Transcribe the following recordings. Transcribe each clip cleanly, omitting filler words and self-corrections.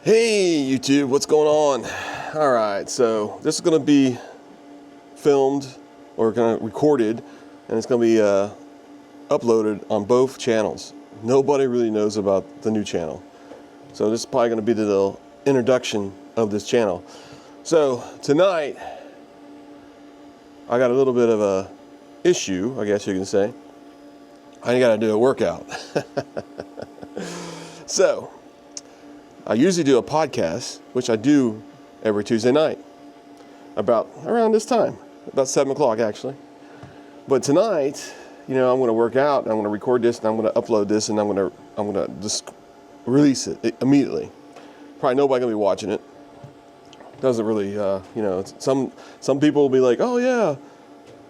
Hey YouTube, what's going on? Alright, so this is going to be filmed or kind of recorded, and it's going to be uploaded on both channels. Nobody really knows about the new channel, so this is probably going to be the little introduction of this channel. So tonight I got a little bit of a issue, I guess you can say. I got to do a workout. So I usually do a podcast, which I do every Tuesday night, about around this time, about 7 o'clock actually. But tonight, I'm going to work out, and I'm going to record this, and I'm going to upload this, and I'm going to just release it immediately. Probably nobody going to be watching it. Doesn't really, some people will be like, oh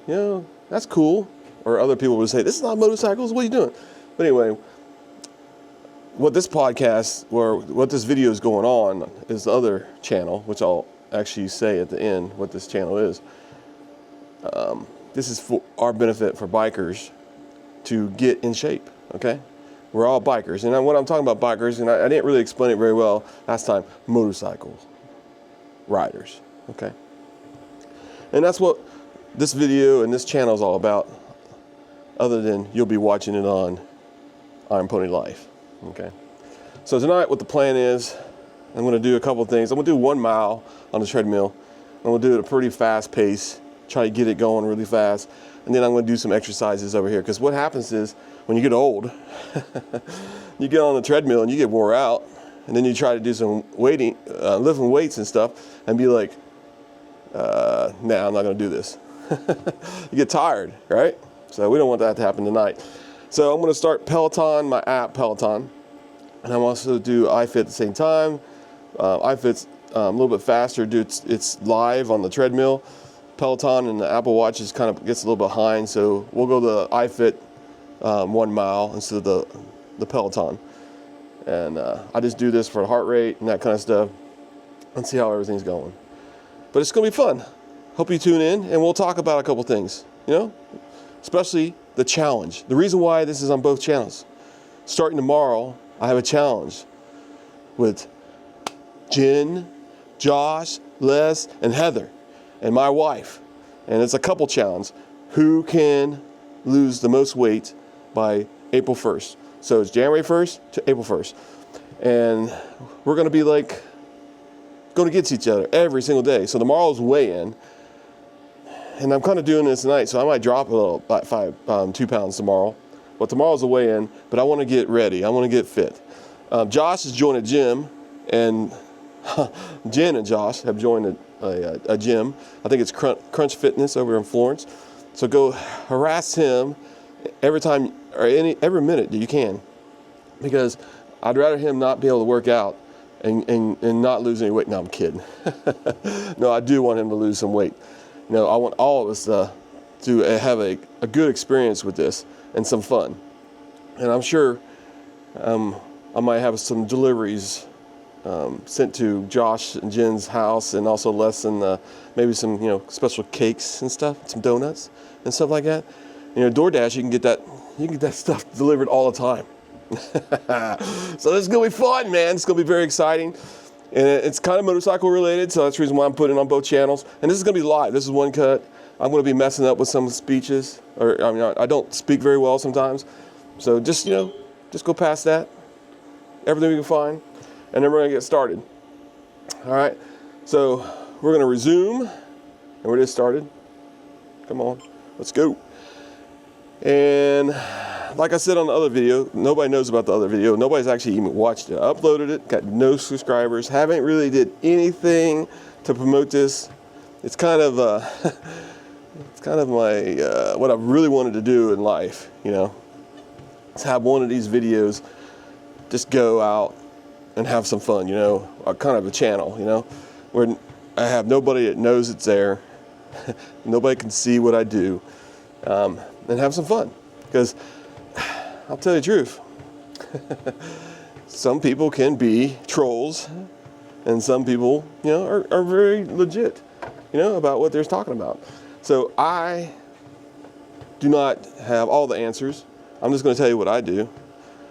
yeah, that's cool, or other people will say, this is not motorcycles. What are you doing? But anyway, what this podcast, or what this video is going on, is the other channel, which I'll actually say at the end what this channel is. This is for our benefit for bikers to get in shape, okay? We're all bikers, and what I'm talking about bikers, and I didn't really explain it very well last time, motorcycle riders, okay? And that's what this video and this channel is all about, other than you'll be watching it on Iron Pony Life. Okay, so tonight what the plan is, I'm going to do a couple of things. I'm going to do 1 mile on the treadmill. I'm going to do it at a pretty fast pace, try to get it going really fast, and then I'm going to do some exercises over here, because what happens is when you get old, you get on the treadmill and you get wore out, and then you try to do some weighting, lifting weights and stuff, and be like, nah, I'm not going to do this. You get tired, right? So we don't want that to happen tonight. So I'm going to start Peloton, my app Peloton, and I'm also do iFit at the same time. iFit's a little bit faster, it's live on the treadmill. Peloton and the Apple Watch is kind of gets a little behind, so we'll go the iFit 1 mile instead of the Peloton. And I just do this for heart rate and that kind of stuff, and see how everything's going. But it's going to be fun. Hope you tune in, and we'll talk about a couple things, especially the challenge. The reason why this is on both channels. Starting tomorrow, I have a challenge with Jen, Josh, Les, and Heather, and my wife. And it's a couple challenge. Who can lose the most weight by April 1st? So it's January 1st to April 1st. And we're going to be going to get to each other every single day. So tomorrow's weigh-in. And I'm kind of doing this tonight, so I might drop a little, like 2 pounds tomorrow. But tomorrow's a weigh-in, but I want to get ready. I want to get fit. Josh has joined a gym, and Jen and Josh have joined a gym. I think it's Crunch Fitness over in Florence. So go harass him every time, or every minute that you can, because I'd rather him not be able to work out and not lose any weight. No, I'm kidding. No, I do want him to lose some weight. I want all of us to have a good experience with this and some fun. And I'm sure I might have some deliveries sent to Josh and Jen's house, and also Les, and maybe some special cakes and stuff, some donuts and stuff like that. DoorDash, you can get that stuff delivered all the time. So this is gonna be fun, man. It's gonna be very exciting. And it's kind of motorcycle related, so that's the reason why I'm putting it on both channels. And this is going to be live. This is one cut. I'm going to be messing up with some speeches. I don't speak very well sometimes. So just go past that. Everything we can find. And then we're going to get started. All right. So we're going to resume. And we're just started. Come on. Let's go. And like I said on the other video, nobody knows about the other video. Nobody's actually even watched it. I uploaded it, got no subscribers, haven't really did anything to promote this. It's kind of my what I really wanted to do in life, is have one of these videos just go out and have some fun, kind of a channel, where I have nobody that knows it's there. Nobody can see what I do, and have some fun, because I'll tell you the truth. Some people can be trolls, and some people, are very legit, about what they're talking about. So I do not have all the answers. I'm just going to tell you what I do,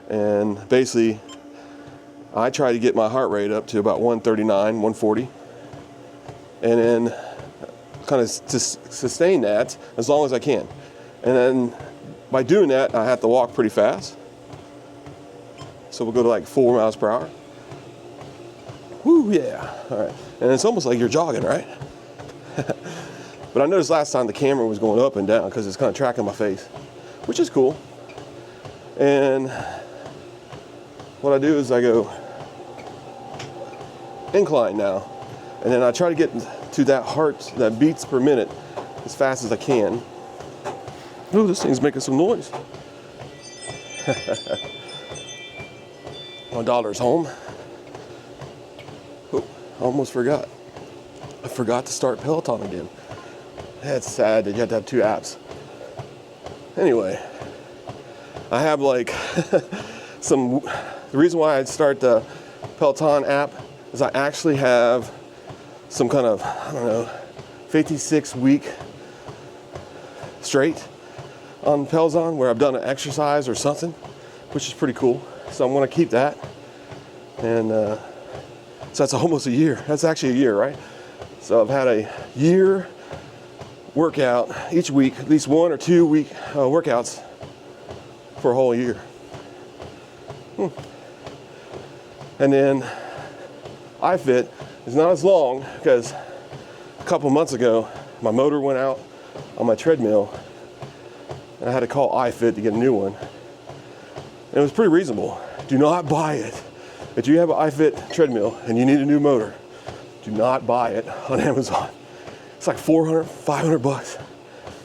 and basically I try to get my heart rate up to about 139, 140, and then kind of sustain that as long as I can. And then by doing that, I have to walk pretty fast. So we'll go to like 4 miles per hour. Woo, yeah. All right. And it's almost like you're jogging, right? But I noticed last time the camera was going up and down because it's kind of tracking my face, which is cool. And what I do is I go incline now. And then I try to get to that heart, that beats per minute, as fast as I can. Ooh, this thing's making some noise. My daughter's home. Oh, I almost forgot. I forgot to start Peloton again. That's sad that you have to have 2 apps. Anyway, I have like the reason why I start the Peloton app is I actually have some kind of, I don't know, 56 week straight on Peloton where I've done an exercise or something, which is pretty cool. So I'm gonna keep that. And so that's almost a year. That's actually a year, right? So I've had a year workout each week, at least 1 or 2 week workouts for a whole year. And then iFit is not as long because a couple months ago, my motor went out on my treadmill and I had to call iFit to get a new one. And it was pretty reasonable. Do not buy it. If you have an iFit treadmill and you need a new motor, do not buy it on Amazon. It's like $400, $500.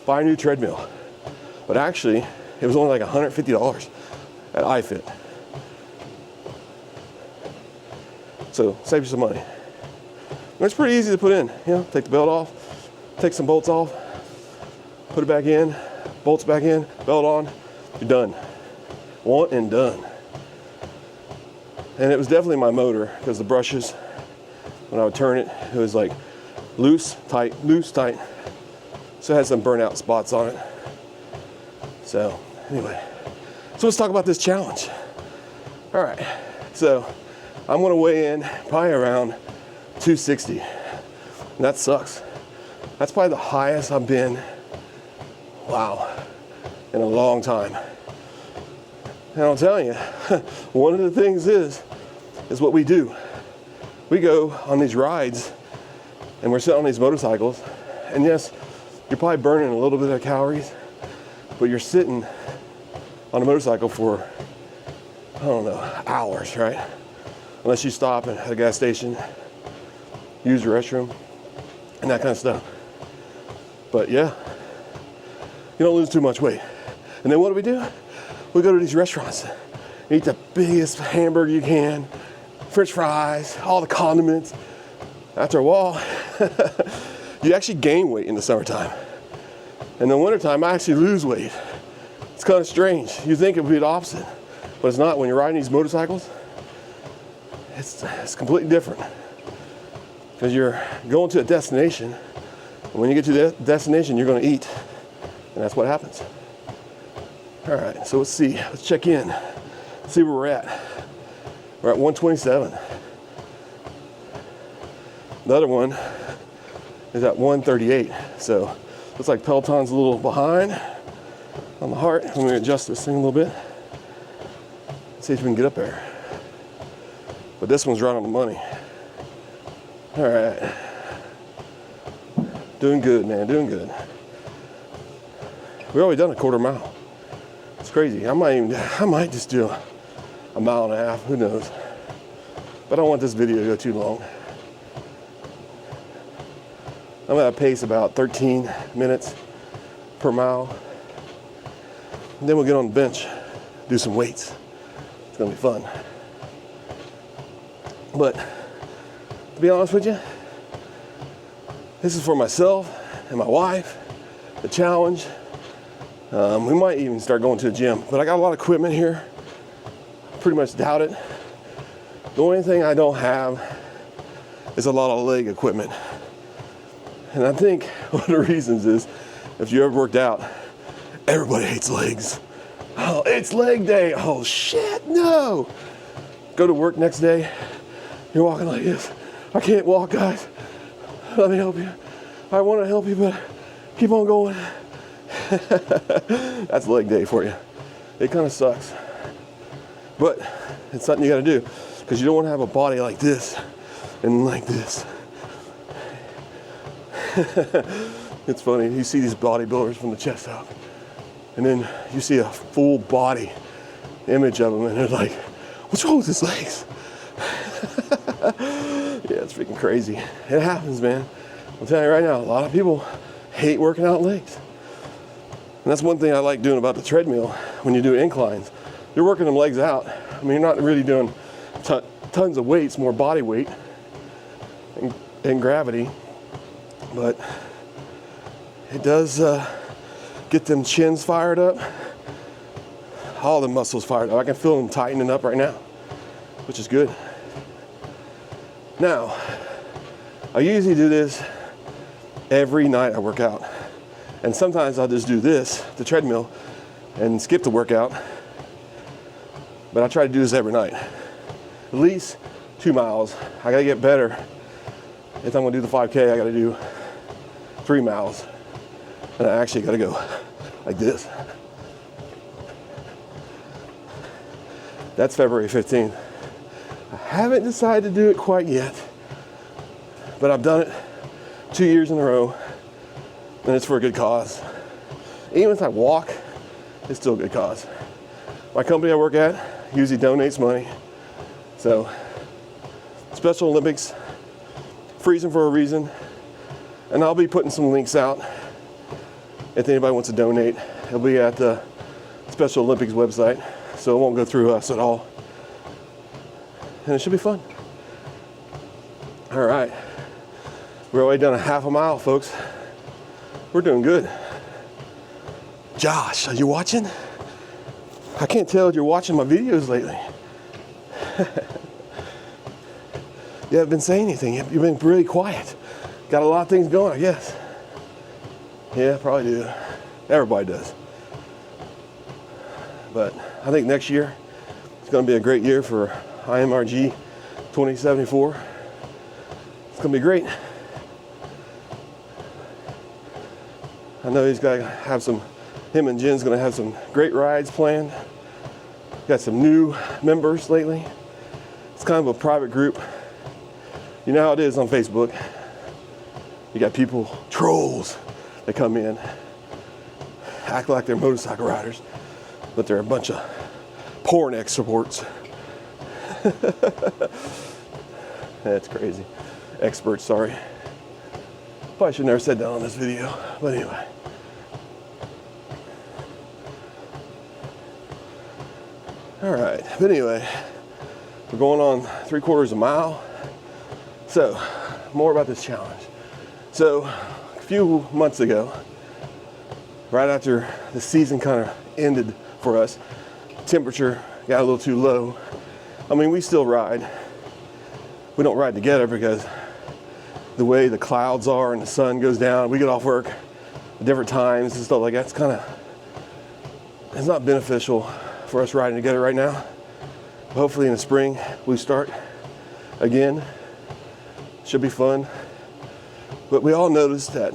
Buy a new treadmill. But actually, it was only like $150 at iFit. So save you some money. And it's pretty easy to put in. You know, take the belt off, take some bolts off, put it back in, bolts back in, belt on, you're done. One and done. And it was definitely my motor because the brushes, when I would turn it, it was like loose, tight, loose, tight. So it had some burnout spots on it. So anyway, so let's talk about this challenge. All right, so I'm gonna weigh in probably around 260. And that sucks. That's probably the highest I've been, wow, in a long time. And I'll tell you, one of the things is what we do. We go on these rides and we're sitting on these motorcycles, and yes, you're probably burning a little bit of calories, but you're sitting on a motorcycle for, I don't know, hours, right? Unless you stop at a gas station, use your restroom, and that kind of stuff. But yeah, you don't lose too much weight. And then what do? We go to these restaurants, eat the biggest hamburger you can, French fries, all the condiments. After a while, you actually gain weight in the summertime. In the wintertime, I actually lose weight. It's kind of strange. You think it would be the opposite, but it's not. When you're riding these motorcycles, it's completely different. Because you're going to a destination, and when you get to the destination, you're going to eat, and that's what happens. All right, so let's see. Let's check in, see where we're at. We're at 127. The other one is at 138. So looks like Peloton's a little behind on the heart. Let me adjust this thing a little bit. See if we can get up there. But this one's right on the money. All right. Doing good, man, doing good. We've already done a quarter mile. It's crazy. I might just do a mile and a half, who knows. But I don't want this video to go too long. I'm gonna pace about 13 minutes per mile. And then we'll get on the bench, do some weights. It's gonna be fun. But to be honest with you, this is for myself and my wife, the challenge. We might even start going to the gym, but I got a lot of equipment here. Pretty much doubt it. The only thing I don't have is a lot of leg equipment. And I think one of the reasons is, if you ever worked out, everybody hates legs. Oh, it's leg day. Oh shit, no. go to work next day, you're walking like this. I can't walk, guys. Let me help you. I want to help you, but keep on going. That's leg day for you. It kind of sucks, but it's something you got to do because you don't want to have a body like this and like this. It's funny, you see these bodybuilders from the chest up, and then you see a full body image of them, and they're like, what's wrong with his legs? Yeah, it's freaking crazy. It happens, man. I'm telling you right now, a lot of people hate working out legs. And that's one thing I like doing about the treadmill when you do inclines. You're working them legs out. I mean, you're not really doing tons of weights, more body weight and gravity, but it does get them chins fired up, all the muscles fired up. I can feel them tightening up right now, which is good. Now, I usually do this every night I work out. And sometimes I'll just do this, the treadmill, and skip the workout. But I try to do this every night. At least 2 miles. I gotta get better. If I'm gonna do the 5K, I gotta do 3 miles. And I actually gotta go like this. That's February 15th. I haven't decided to do it quite yet, but I've done it 2 years in a row, and it's for a good cause. Even if I walk, it's still a good cause. My company I work at usually donates money. So, Special Olympics, freezing for a reason, and I'll be putting some links out if anybody wants to donate. It'll be at the Special Olympics website, so it won't go through us at all. And it should be fun. All right. We're already done a half a mile, folks. We're doing good. Josh, are you watching? I can't tell if you're watching my videos lately. You haven't been saying anything. You've been really quiet. Got a lot of things going, I guess. Yeah, probably do. Everybody does. But I think next year it's going to be a great year for IMRG 2074. It's going to be great. I know he's got to have him and Jen's going to have some great rides planned. Got some new members lately. It's kind of a private group. You know how it is on Facebook. You got people, trolls, that come in, act like they're motorcycle riders, but they're a bunch of porn experts. That's crazy. Experts, sorry. Probably should have never said that on this video, but anyway. All right, but anyway, we're going on 3/4 mile. So, more about this challenge. So, a few months ago, right after the season kind of ended for us, temperature got a little too low. I mean, we still ride. We don't ride together because the way the clouds are and the sun goes down, we get off work at different times and stuff like that. It's not beneficial for us riding together right now. Hopefully in the spring we start again. Should be fun. But we all noticed that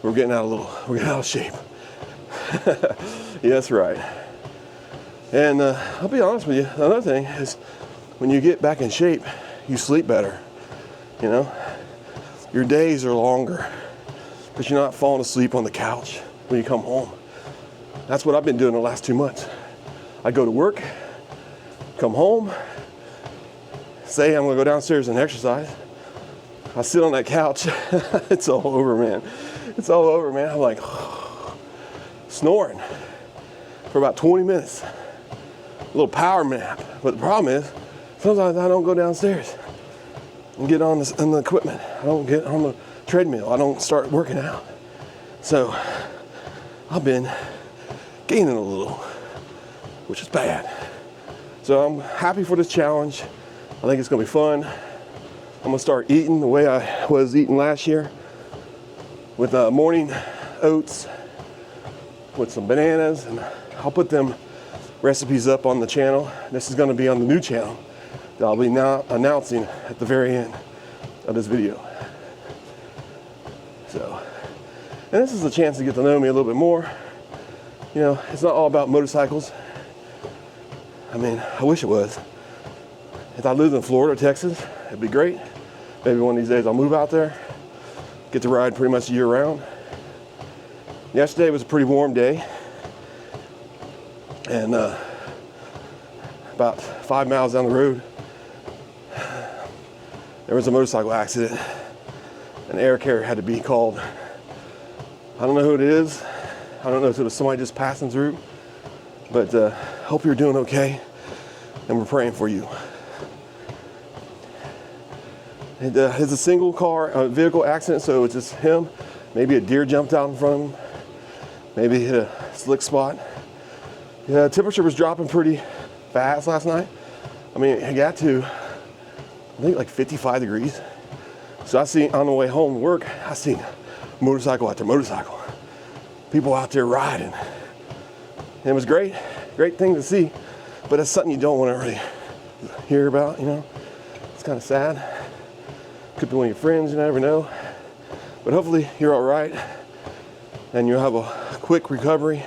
we're getting out of shape. Yeah, that's right. And I'll be honest with you, another thing is when you get back in shape, you sleep better. You know, your days are longer because you're not falling asleep on the couch when you come home. That's what I've been doing the last 2 months. I go to work, come home, say I'm gonna go downstairs and exercise. I sit on that couch. It's all over, man. It's all over, man. I'm like snoring for about 20 minutes. A little power nap. But the problem is, sometimes I don't go downstairs and get on the equipment. I don't get on the treadmill. I don't start working out. So I've been gaining a little, which is bad. So I'm happy for this challenge. I think it's gonna be fun. I'm gonna start eating the way I was eating last year with morning oats with some bananas, and I'll put them recipes up on the channel. This is going to be on the new channel that I'll be now announcing at the very end of this video. So, and this is a chance to get to know me a little bit more. You know, it's not all about motorcycles. I mean, I wish it was. If I lived in Florida or Texas, it'd be great. Maybe one of these days I'll move out there, get to ride pretty much year round. Yesterday was a pretty warm day. And about 5 miles down the road, there was a motorcycle accident. An air carrier had to be called. I don't know who it is. I don't know if it was somebody just passing through, but hope you're doing okay, and we're praying for you. It's a single car vehicle accident, so it's just him. Maybe a deer jumped out in front of him. Maybe hit a slick spot. Yeah, temperature was dropping pretty fast last night. I mean, it got to, I think, like 55 degrees. So I seen, on the way home from work, I seen motorcycle after motorcycle. People out there riding. And it was great thing to see, but it's something you don't want to really hear about, you know. It's kind of sad. Could be one of your friends, you never know. But hopefully you're all right, and you'll have a quick recovery,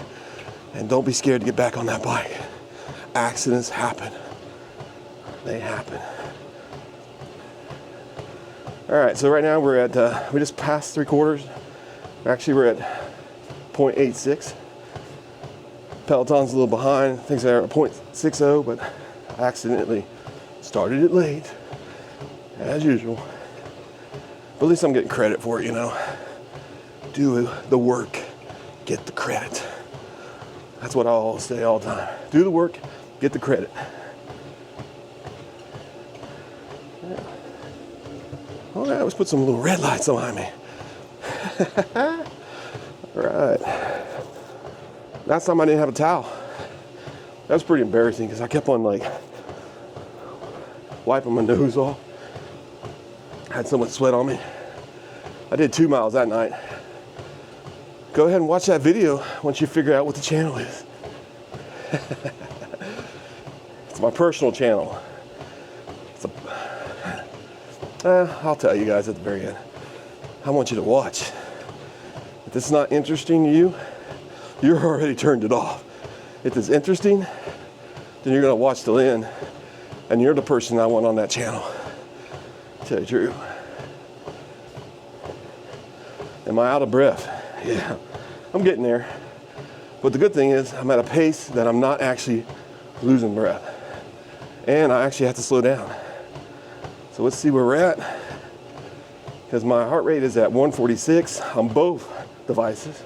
and don't be scared to get back on that bike. Accidents happen. They happen. All right, so right now we're at, we just passed 3/4. Actually, we're at 0.86. Peloton's a little behind. I think they're at 0.60, but I accidentally started it late, as usual. But at least I'm getting credit for it, you know. Do the work, get the credit. That's what I always say all the time. Do the work, get the credit. Yeah. All right, let's put some little red lights behind me. All right. Last time I didn't have a towel. That was pretty embarrassing because I kept on like wiping my nose off. I had so much sweat on me. I did 2 miles that night. Go ahead and watch that video once you figure out what the channel is. It's my personal channel. I'll tell you guys at the very end. I want you to watch. If it's not interesting to you, you're already turned it off. If it's interesting, then you're gonna watch till the end, and you're the person I want on that channel. Tell you the truth. Am I out of breath? Yeah, I'm getting there. But the good thing is I'm at a pace that I'm not actually losing breath. And I actually have to slow down. So let's see where we're at. Because my heart rate is at 146 on both devices.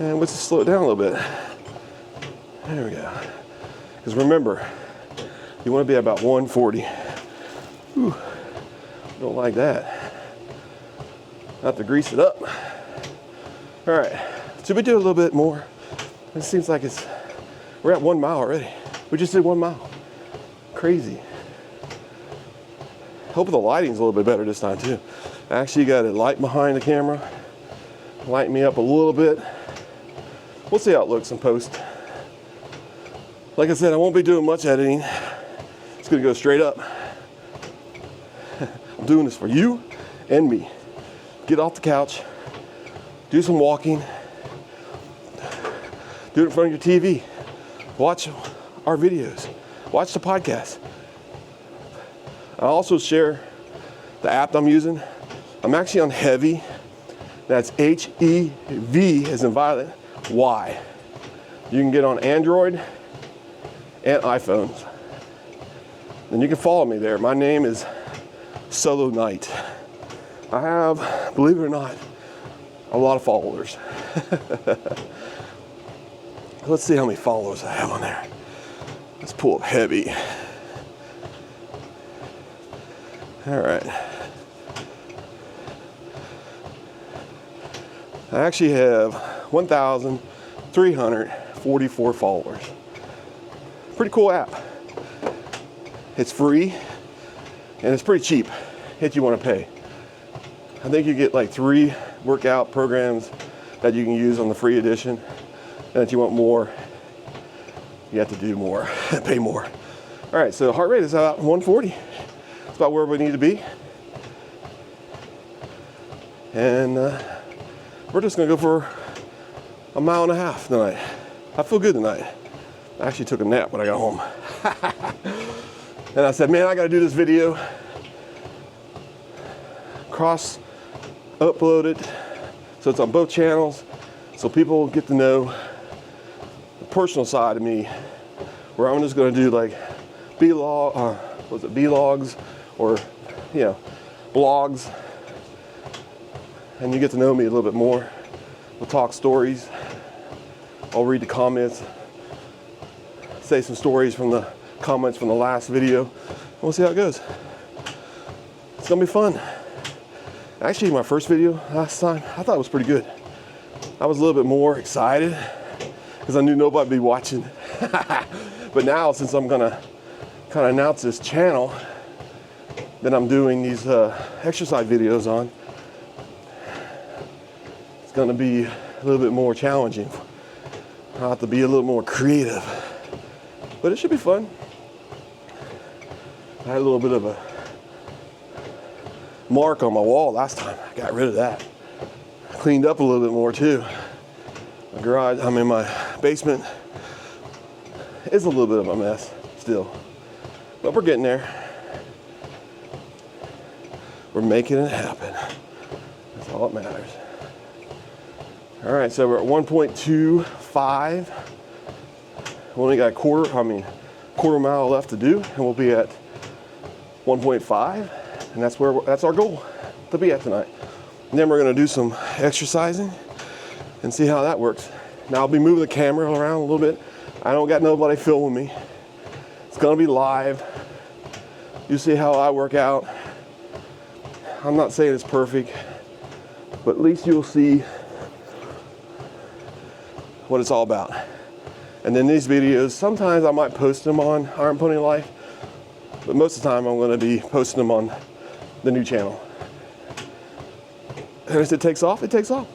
And let's just slow it down a little bit. There we go. Because remember, you want to be at about 140. Whew. Don't like that. Have to grease it up. All right, should we do a little bit more? It seems like we're at 1 mile already. We just did 1 mile. Crazy. Hope the lighting's a little bit better this time too. I actually got a light behind the camera. Light me up a little bit. We'll see how it looks in post. Like I said, I won't be doing much editing. It's gonna go straight up. I'm doing this for you and me. Get off the couch, do some walking, do it in front of your TV, watch our videos, watch the podcast. I also share the app I'm using. I'm actually on Heavy. That's HEV as in Violet, Y. You can get on Android and iPhones. And you can follow me there. My name is Solo Knight. I have, believe it or not, a lot of followers. Let's see how many followers I have on there. Let's pull up Heavy. All right. I actually have 1,344 followers. Pretty cool app. It's free and it's pretty cheap if you want to pay. I think you get like 3 workout programs that you can use on the free edition. And if you want more, you have to do more, pay more. All right, so heart rate is about 140. It's about where we need to be. And we're just gonna go for a mile and a half tonight. I feel good tonight. I actually took a nap when I got home. And I said, man, I gotta do this video. Upload it so it's on both channels, so people get to know the personal side of me, where I'm just gonna do like vlogs or, you know, blogs, and you get to know me a little bit more. We'll talk stories. I'll read the comments, say some stories from the comments from the last video, and we'll see how it goes. It's gonna be fun. Actually, my first video last time, I thought it was pretty good. I was a little bit more excited because I knew nobody would be watching. But now, since I'm gonna kind of announce this channel that I'm doing these exercise videos on, it's gonna be a little bit more challenging. I'll have to be a little more creative, but it should be fun. I had a little bit of a mark on my wall last time. I got rid of that. Cleaned up a little bit more too. My garage, my basement is a little bit of a mess still, but we're getting there. We're making it happen. That's all that matters. All right, so we're at 1.25. We only got a quarter mile left to do, and we'll be at 1.5. And that's our goal to be at tonight. And then we're gonna do some exercising and see how that works. Now I'll be moving the camera around a little bit. I don't got nobody filming me. It's gonna be live. You see how I work out. I'm not saying it's perfect, but at least you'll see what it's all about. And then these videos, sometimes I might post them on Iron Pony Life, but most of the time I'm gonna be posting them on the new channel. And if it takes off, it takes off.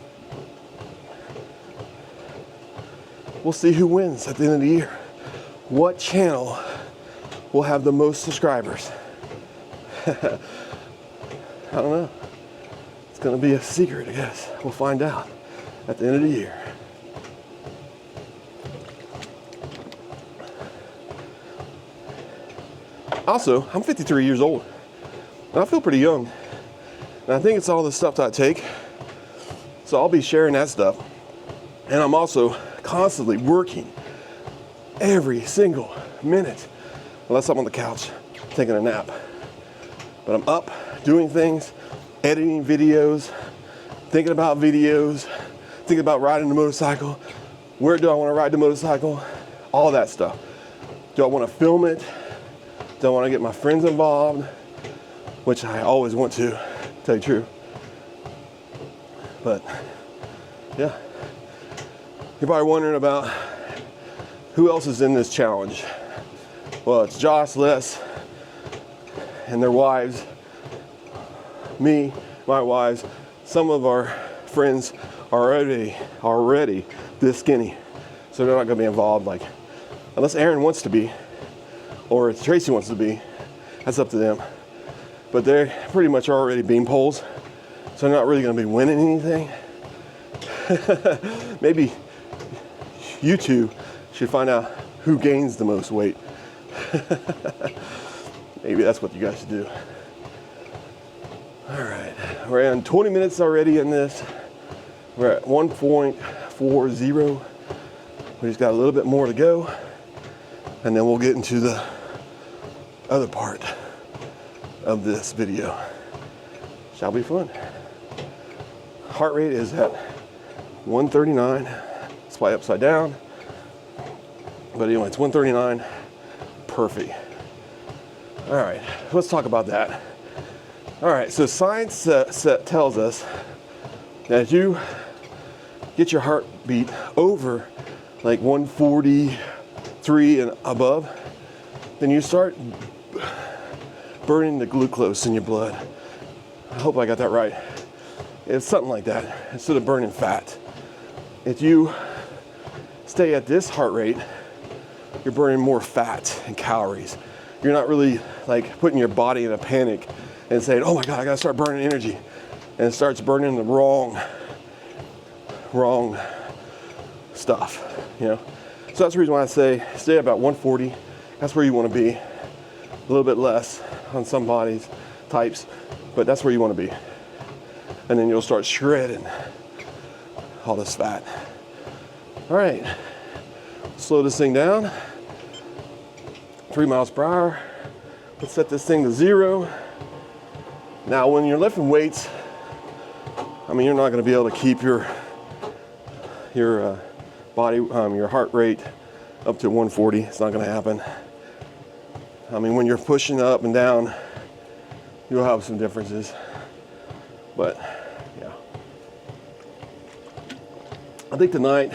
We'll see who wins at the end of the year. What channel will have the most subscribers? I don't know. It's gonna be a secret, I guess. We'll find out at the end of the year. Also, I'm 53 years old. And I feel pretty young. And I think it's all the stuff that I take. So I'll be sharing that stuff. And I'm also constantly working every single minute, unless I'm on the couch taking a nap. But I'm up, doing things, editing videos, thinking about videos, thinking about riding the motorcycle. Where do I want to ride the motorcycle? All that stuff. Do I want to film it? Do I want to get my friends involved? Which I always want to, tell you the truth. But yeah, you're probably wondering about who else is in this challenge. Well, it's Josh, Les, and their wives, me, my wives. Some of our friends are already this skinny, so they're not going to be involved. Like, unless Aaron wants to be, or if Tracy wants to be, that's up to them. But they're pretty much already bean poles, so they're not really going to be winning anything. Maybe you two should find out who gains the most weight. Maybe that's what you guys should do. All right, we're in 20 minutes already in this. We're at 1.40. We just got a little bit more to go, and then we'll get into the other part of this video. Shall be fun. Heart rate is at 139. It's probably upside down, but anyway, it's 139. Perfect. All right, let's talk about that. All right, so science tells us that if you get your heartbeat over like 143 and above, then you start burning the glucose in your blood. I hope I got that right. It's something like that, instead of burning fat. if you stay at this heart rate, you're burning more fat and calories. You're not really like putting your body in a panic and saying, oh my God, I gotta start burning energy. And it starts burning the wrong stuff, you know? So that's the reason why I say stay about 140. That's where you wanna be. A little bit less on some bodies types, but that's where you wanna be. And then you'll start shredding all this fat. All right, slow this thing down. 3 miles per hour. Let's set this thing to 0. Now, when you're lifting weights, I mean, you're not going to be able to keep your body, your heart rate up to 140. It's not going to happen. I mean, when you're pushing up and down, you'll have some differences. But yeah, I think tonight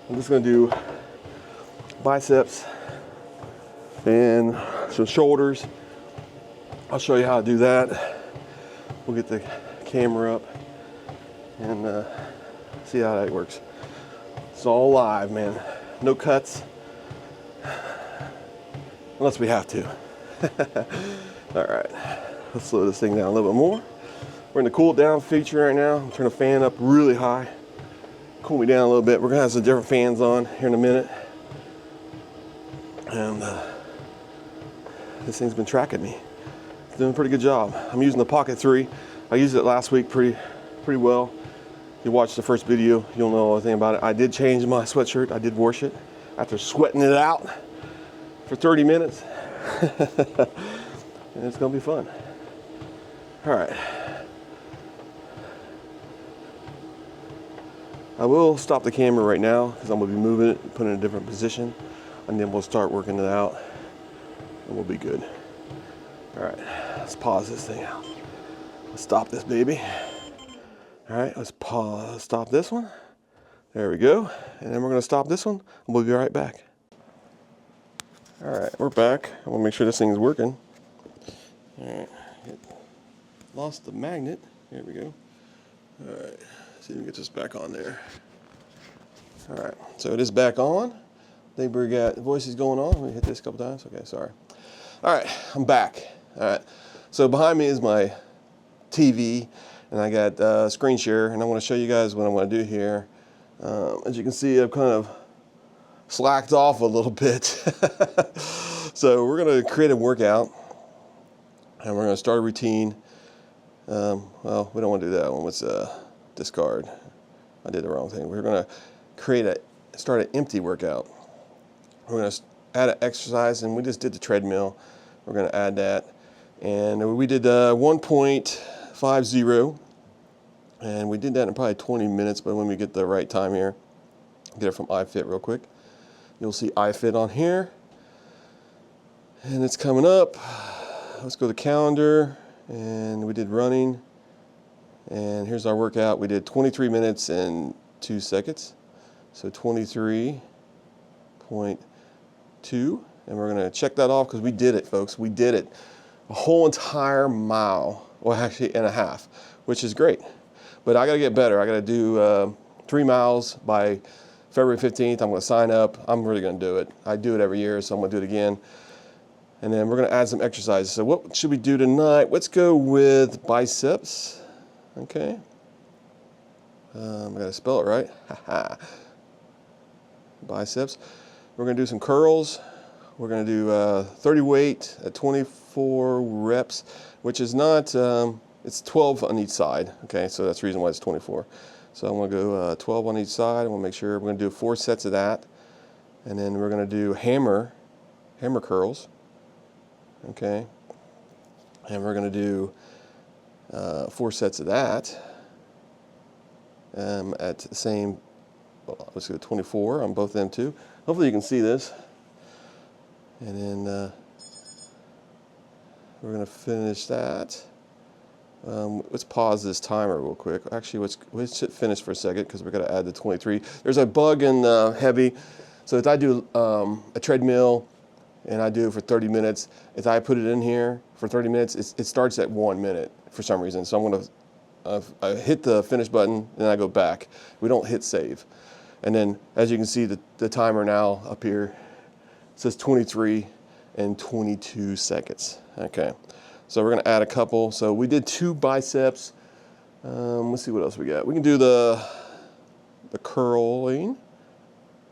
I'm just going to do biceps and some shoulders. I'll show you how to do that. We'll get the camera up and see how that works. It's all live, man. No cuts, unless we have to. All right, let's slow this thing down a little bit more. We're in the cool down feature right now. I'm turning the fan up really high. Cool me down a little bit. We're gonna have some different fans on here in a minute. And this thing's been tracking me. It's doing a pretty good job. I'm using the Pocket 3. I used it last week pretty well. If you watched the first video, you'll know everything about it. I did change my sweatshirt. I did wash it after sweating it out for 30 minutes. And it's gonna be fun. All right. I will stop the camera right now because I'm gonna be moving it, put it in a different position, and then we'll start working it out and we'll be good. All right, let's pause this thing out. Let's stop this baby. All right, let's pause, stop this one. There we go. And then we're gonna stop this one and we'll be right back. All right, we're back. I wanna make sure this thing's working. All right, lost the magnet. Here we go. All right, let's see if we can get this back on there. All right, so it is back on. I think we got voices going on. Let me hit this a couple times. Okay, sorry. All right, I'm back. All right, so behind me is my TV, and I got screen share, and I want to show you guys what I'm going to do here. As you can see, I've kind of slacked off a little bit. So we're going to create a workout, and we're going to start a routine. Well, we don't want to do that one. Let's discard. I did the wrong thing. We're going to start an empty workout. We're going to add an exercise, and we just did the treadmill. We're going to add that. And we did 1.50, and we did that in probably 20 minutes, but when we get the right time here, get it from iFit real quick. You'll see iFit on here, and it's coming up. Let's go to calendar, and we did running, and here's our workout. We did 23 minutes and 2 seconds, so 23.2, and we're gonna check that off because we did it, folks. We did it. A whole entire mile, well actually and a half, which is great. But I gotta get better. I gotta do 3 miles by February 15th. I'm gonna sign up. I'm really gonna do it. I do it every year, so I'm gonna do it again. And then we're gonna add some exercises. So what should we do tonight? Let's go with biceps, okay. I gotta spell it right. Biceps. We're gonna do some curls. We're going to do 30 weight at 24 reps, which is not, it's 12 on each side. Okay, so that's the reason why it's 24. So I'm going to go 12 on each side. I want to make sure we're going to do 4 sets of that. And then we're going to do hammer curls. Okay. And we're going to do 4 sets of that at the same, well, let's go 24 on both of them too. Hopefully you can see this. And then we're going to finish that. Let's pause this timer real quick. Actually, let's hit finish for a second because we're going to add the 23. There's a bug in heavy. So if I do a treadmill and I do it for 30 minutes, if I put it in here for 30 minutes, it starts at 1 minute for some reason. So I'm going to I hit the finish button and I go back. We don't hit save. And then as you can see, the timer now up here says 23 and 22 seconds. Okay, so we're gonna add a couple. So we did 2 biceps. Let's see what else we got. We can do the curling,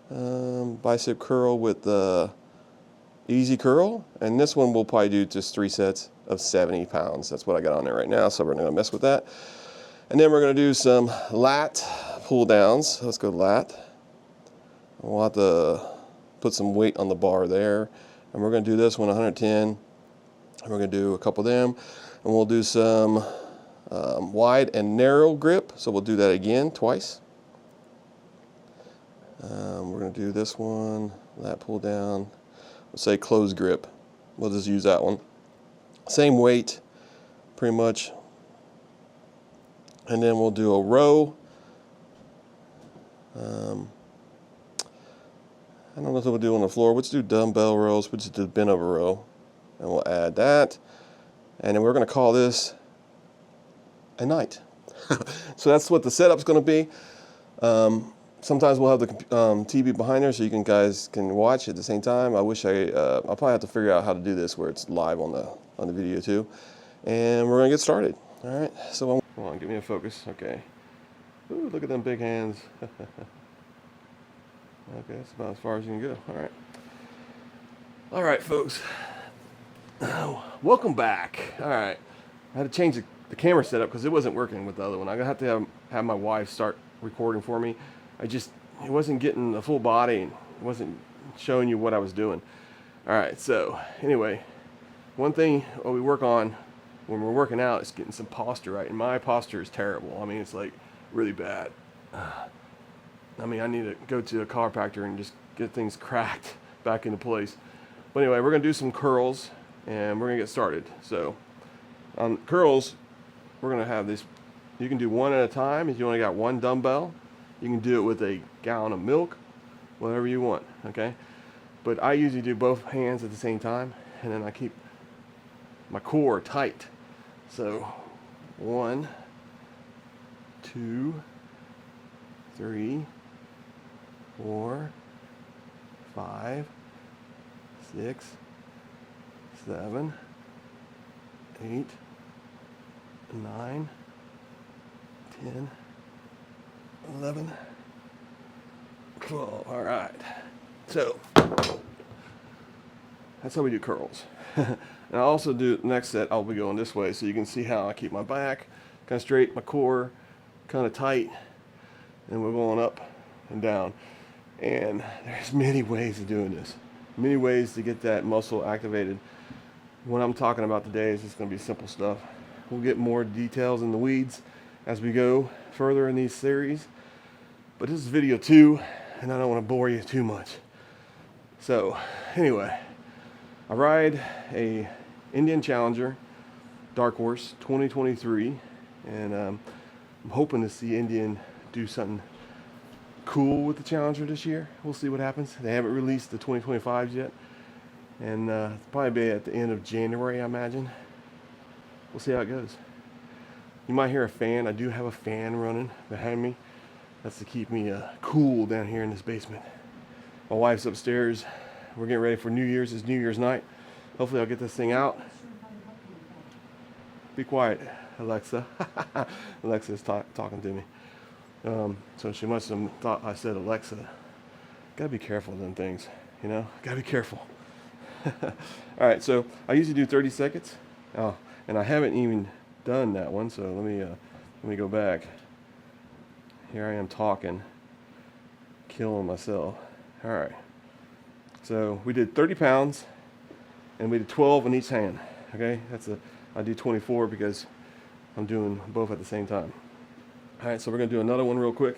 bicep curl with the easy curl. And this one we'll probably do just 3 sets of 70 pounds. That's what I got on there right now, so we're not gonna mess with that. And then we're gonna do some lat pull downs. Let's go lat. We'll have to put some weight on the bar there. And we're gonna do this one 110. And we're gonna do a couple of them. And we'll do some wide and narrow grip. So we'll do that again twice. We're gonna do this one, lat pull down. We'll say closed grip. We'll just use that one. Same weight, pretty much. And then we'll do a row. I don't know what we'll do on the floor. Let's do dumbbell rows. We'll just do bent over row. And we'll add that. And then we're going to call this a night. So that's what the setup's going to be. Sometimes we'll have the TV behind there so you guys can watch at the same time. I wish I'll probably have to figure out how to do this where it's live on the video too. And we're going to get started. All right. So come on, give me a focus. Okay. Ooh, look at them big hands. Okay, that's about as far as you can go. All right. All right, folks. Welcome back. All right. I had to change the camera setup because it wasn't working with the other one. I'm going to have to have my wife start recording for me. It wasn't getting the full body and it wasn't showing you what I was doing. All right, so anyway, one thing we work on when we're working out is getting some posture right. And my posture is terrible. I mean, it's like really bad. I mean, I need to go to a chiropractor and just get things cracked back into place. But anyway, we're going to do some curls and we're going to get started. So on curls, we're going to have this. You can do one at a time. If you only got one dumbbell, you can do it with a gallon of milk, whatever you want, okay? But I usually do both hands at the same time, and then I keep my core tight. So 1, 2, 3, 4, 5, 6, 7, 8, 9, 10, 11, 12. All right. So that's how we do curls. And I also do next set. I'll be going this way so you can see how I keep my back kind of straight, my core kind of tight, and we're going up and down. And there's many ways of doing this, many ways to get that muscle activated. What I'm talking about today is just going to be simple stuff. We'll get more details in the weeds as we go further in these series. But this is video 2, and I don't want to bore you too much. So anyway, I ride a Indian Challenger Dark Horse 2023, and I'm hoping to see Indian do something cool with the Challenger this year. We'll see what happens. They haven't released the 2025s yet, and it'll probably be at the end of January, I imagine. We'll see how it goes. You might hear a fan. I do have a fan running behind me. That's to keep me cool down here in this basement. My wife's upstairs. We're getting ready for New Year's. It's New Year's night. Hopefully I'll get this thing out. Be quiet, Alexa. Alexa's talking to me. So she must have thought I said Alexa. Gotta be careful with them things, you know? Gotta be careful. All right, so I usually do 30 seconds. Oh, and I haven't even done that one, so let me go back. Here I am talking, killing myself. All right. So we did 30 pounds, and we did 12 on each hand. Okay, I do 24 because I'm doing both at the same time. All right, so we're gonna do another one real quick,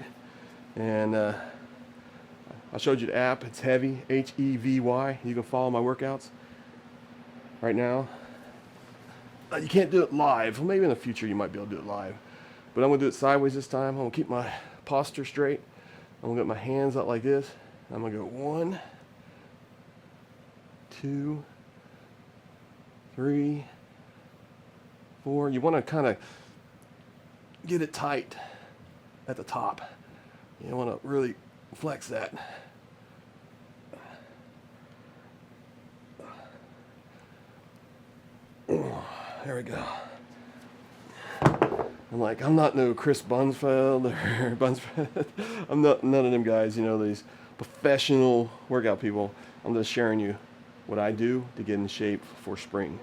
and I showed you the app. It's Heavy, H-E-V-Y. You can follow my workouts right now. You can't do it live. Well, maybe in the future you might be able to do it live. But I'm going to do it sideways this time. I'm going to keep my posture straight. I'm going to get my hands out like this. I'm going to go 1, 2, 3, 4. You want to kind of get it tight at the top. You want to really flex that. There we go. I'm not no Chris Bunsfeld or Bunsfeld. I'm not none of them guys, you know, these professional workout people. I'm just sharing you what I do to get in shape for spring.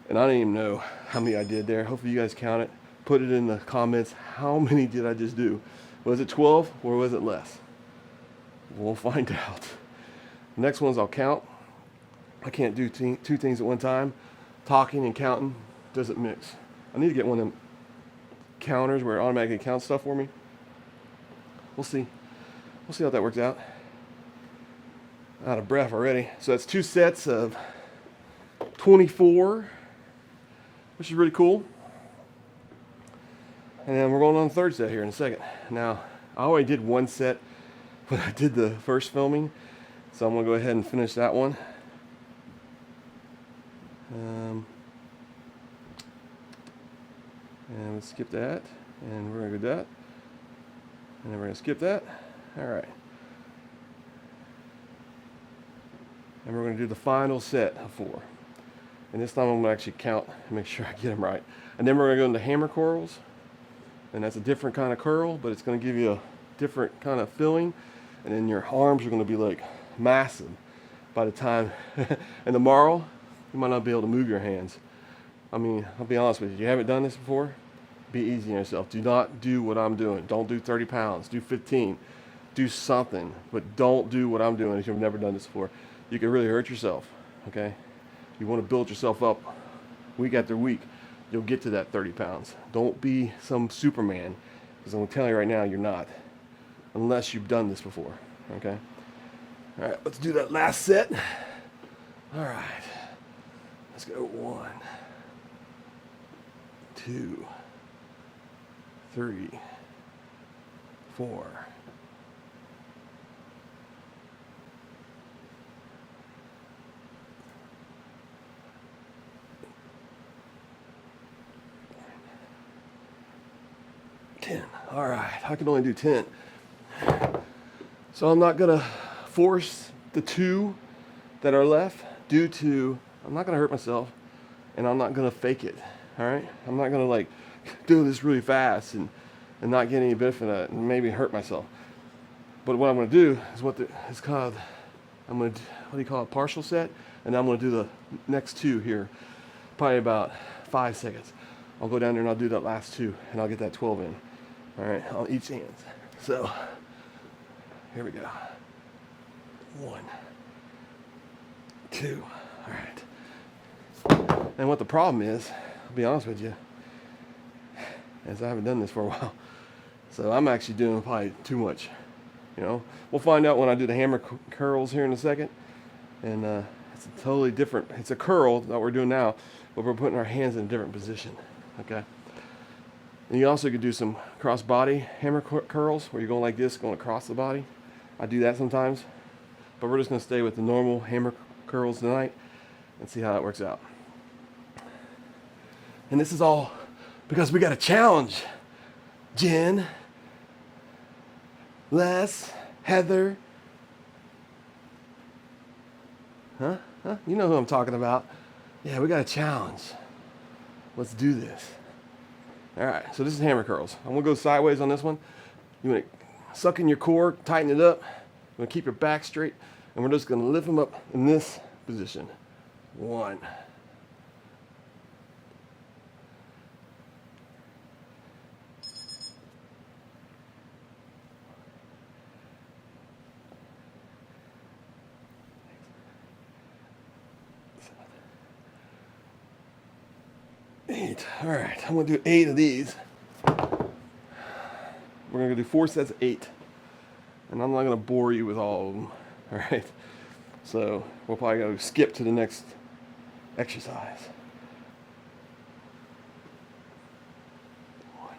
And I don't even know how many I did there. Hopefully you guys count it. Put it in the comments. How many did I just do? Was it 12 or was it less? We'll find out. The next ones I'll count. I can't do two things at one time. Talking and counting doesn't mix. I need to get one of them counters where it automatically counts stuff for me. We'll see. We'll see how that works out. Out of breath already. So that's 2 sets of 24, which is really cool. And then we're going on the third set here in a second. Now, I already did 1 set when I did the first filming, so I'm going to go ahead and finish that one. And let's skip that, and we're going to do that, and then we're going to skip that. All right. And we're going to do the final set of 4. And this time I'm going to actually count and make sure I get them right. And then we're going to go into hammer curls, and that's a different kind of curl, but it's going to give you a different kind of feeling, and then your arms are going to be like massive by the time. And tomorrow, you might not be able to move your hands. I mean, I'll be honest with you. You haven't done this before? Be easy on yourself. Do not do what I'm doing. Don't do 30 pounds. Do 15. Do something, but don't do what I'm doing if you've never done this before. You can really hurt yourself, okay? You want to build yourself up week after week. You'll get to that 30 pounds. Don't be some Superman, because I'm going to tell you right now, you're not, unless you've done this before, okay? All right, let's do that last set. All right, let's go 1, 2, 3, 4. All right, I can only do 10. So I'm not gonna force the 2 that are left due to, I'm not gonna hurt myself and I'm not gonna fake it, all right? I'm not gonna like do this really fast and not get any benefit of it and maybe hurt myself. But what I'm gonna do is it's called, what do you call it, partial set? And I'm gonna do the next 2 here, probably about 5 seconds. I'll go down there and I'll do that last 2 and I'll get that 12 in. All right, on each hand. So, here we go. 1, 2, all right. And what the problem is, I'll be honest with you, is I haven't done this for a while. So I'm actually doing probably too much, you know. We'll find out when I do the hammer curls here in a second. And it's a totally different, it's a curl that we're doing now, but we're putting our hands in a different position, okay? And you also could do some cross body hammer curls where you're going like this, going across the body. I do that sometimes, but we're just going to stay with the normal hammer curls tonight and see how that works out. And this is all because we got a challenge. Jen, Les, Heather. Huh? You know who I'm talking about. Yeah, we got a challenge. Let's do this. All right, so this is hammer curls. I'm gonna go sideways on this one. You wanna suck in your core, tighten it up. You wanna keep your back straight, and we're just gonna lift them up in this position. 1. Eight. All right, I'm gonna do 8 of these. We're gonna do 4 sets of 8. And I'm not gonna bore you with all of them, all right? So we'll probably go skip to the next exercise. 1.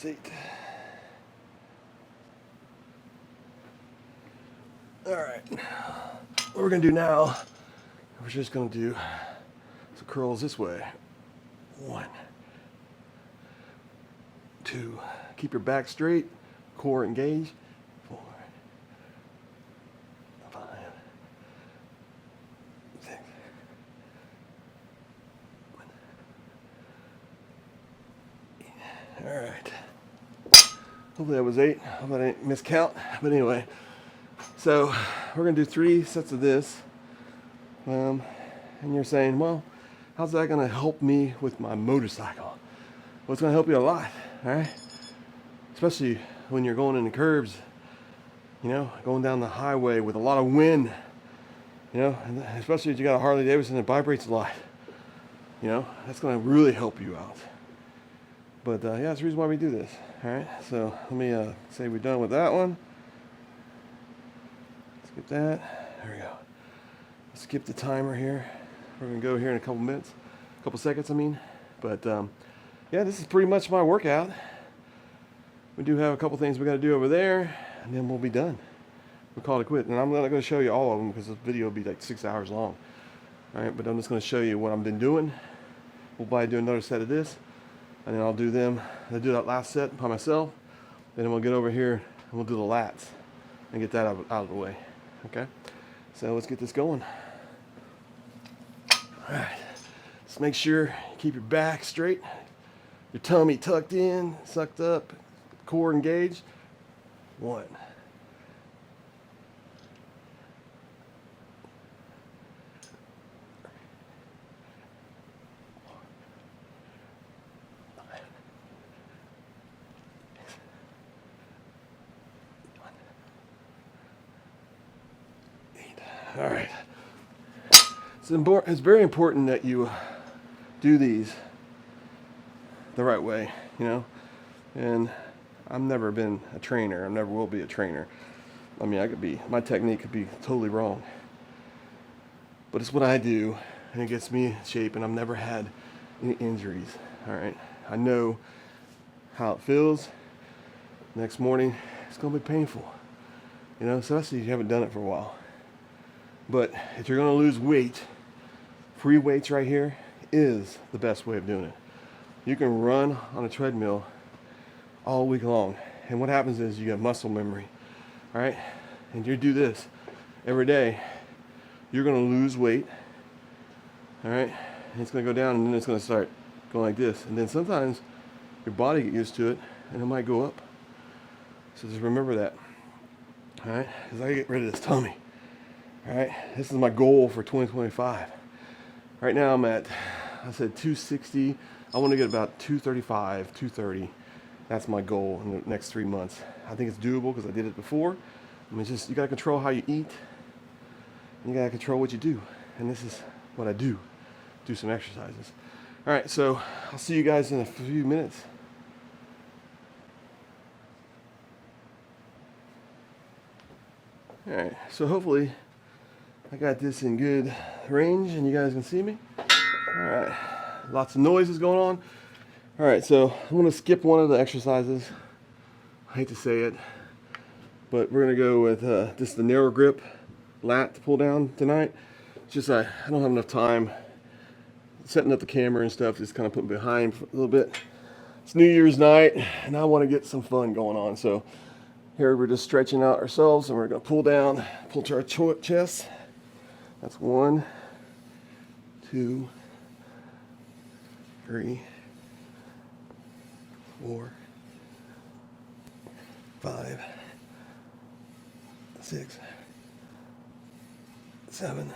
That's 8. All right. What we're gonna do now, we're just gonna do some curls this way. 1, 2. Keep your back straight, core engaged. 4, 5, 6. All right. Hopefully that was 8. Hopefully I didn't miscount. But anyway, so we're gonna do 3 sets of this. And you're saying, well, how's that gonna help me with my motorcycle? Well, it's gonna help you a lot, all right? Especially when you're going in the curbs, you know, going down the highway with a lot of wind, you know, and especially if you got a Harley Davidson that vibrates a lot, you know, that's gonna really help you out. But yeah, that's the reason why we do this. All right, so let me say we're done with that one. Skip that. There we go. Skip the timer here. We're gonna go here in a couple minutes, a couple seconds, I mean. But yeah, this is pretty much my workout. We do have a couple things we gotta do over there, and then we'll be done. We'll call it quit. And I'm not gonna show you all of them because this video will be like 6 hours long. All right, but I'm just gonna show you what I've been doing. We'll probably do another set of this. And then I'll do that last set by myself. Then we'll get over here and we'll do the lats and get that out of the way. Okay? So let's get this going. All right. Just make sure you keep your back straight, your tummy tucked in, sucked up, core engaged. 1. 8. All right. It's very important that you do these the right way, you know. And I've never been a trainer. I never will be a trainer. I mean, my technique could be totally wrong. But it's what I do, and it gets me in shape, and I've never had any injuries, all right? I know how it feels. Next morning, it's gonna be painful, you know, especially if you haven't done it for a while. But if you're gonna lose weight, free weights right here is the best way of doing it. You can run on a treadmill all week long, and what happens is you get muscle memory, all right? And you do this every day, you're gonna lose weight, all right? And it's gonna go down, and then it's gonna start going like this. And then sometimes your body gets used to it, and it might go up. So just remember that, all right? Because I get rid of this tummy, all right? This is my goal for 2025. Right now I'm at, I said 260. I want to get about 235, 230. That's my goal in the next 3 months. I think it's doable because I did it before. I mean, it's just, you got to control how you eat. And you got to control what you do. And this is what I do. Do some exercises. All right, so I'll see you guys in a few minutes. All right, so hopefully I got this in good range and you guys can see me. All right, lots of noises going on. All right, so I'm gonna skip one of the exercises. I hate to say it, but we're gonna go with just the narrow grip lat to pull down tonight. It's just I don't have enough time setting up the camera and stuff, just kind of put behind for a little bit. It's New Year's night and I want to get some fun going on. So here we're just stretching out ourselves and we're gonna pull down, pull to our chest. That's 1, 2, 3, 4, 5, 6, 7,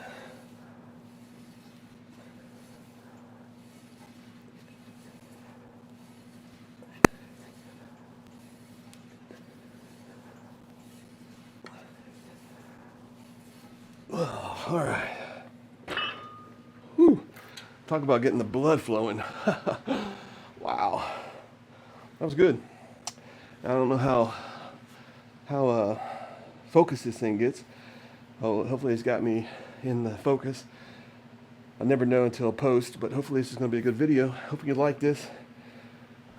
8. All right. Whew. Talk about getting the blood flowing. Wow. That was good. I don't know how focused this thing gets. Oh, hopefully it's got me in the focus. I'll never know until post, but hopefully this is going to be a good video. Hope you like this.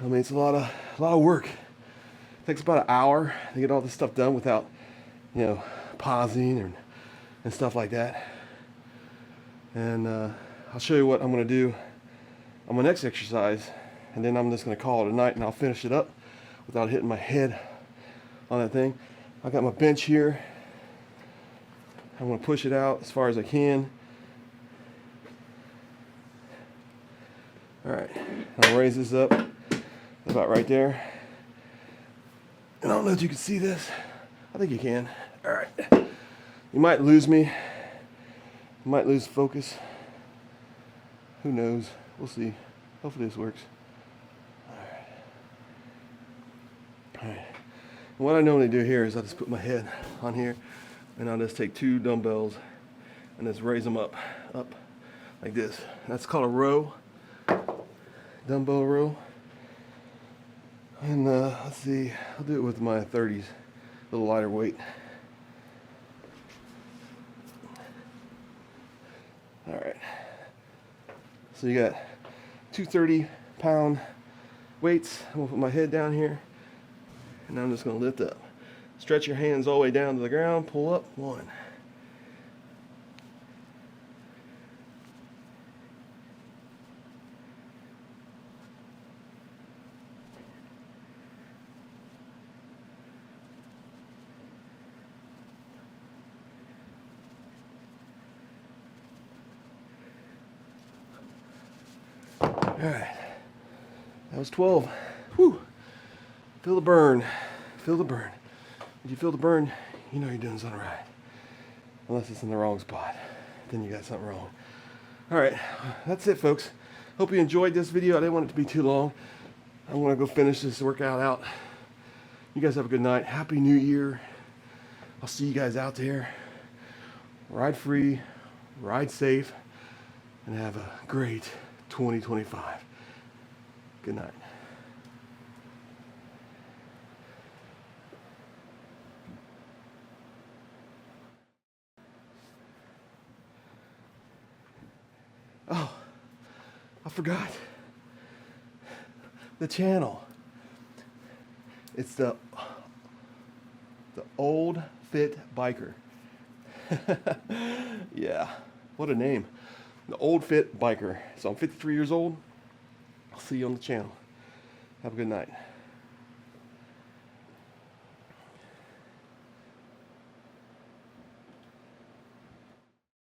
I mean, it's a lot of work. It takes about an hour to get all this stuff done without, you know, pausing and stuff like that. And I'll show you what I'm going to do on my next exercise, and then I'm just going to call it a night, and I'll finish it up without hitting my head on that thing. I got my bench here. I'm going to push it out as far as I can. All right, I'll raise this up about right there. And I don't know if you can see this. I think you can. All right. You might lose me. You might lose focus. Who knows? We'll see. Hopefully this works. All right. And what I normally do here is I just put my head on here, and I'll just take 2 dumbbells and just raise them up like this. That's called a row. Dumbbell row. And let's see, I'll do it with my 30s, a little lighter weight. All right. So you got 2 30-pound weights. I'm gonna put my head down here, and I'm just gonna lift up. Stretch your hands all the way down to the ground, pull up, 1. All right, that was 12. Whew. Feel the burn. Feel the burn. If you feel the burn, you know you're doing something right. Unless it's in the wrong spot, then you got something wrong. All right, that's it, folks. Hope you enjoyed this video. I didn't want it to be too long. I want to go finish this workout out. You guys have a good night. Happy New Year. I'll see you guys out there. Ride free, ride safe, and have a great 2025. Good night. Oh, I forgot the channel. It's the Old Fit Biker. Yeah, what a name. The Old Fit Biker. So I'm 53 years old. I'll see you on the channel. Have a good night.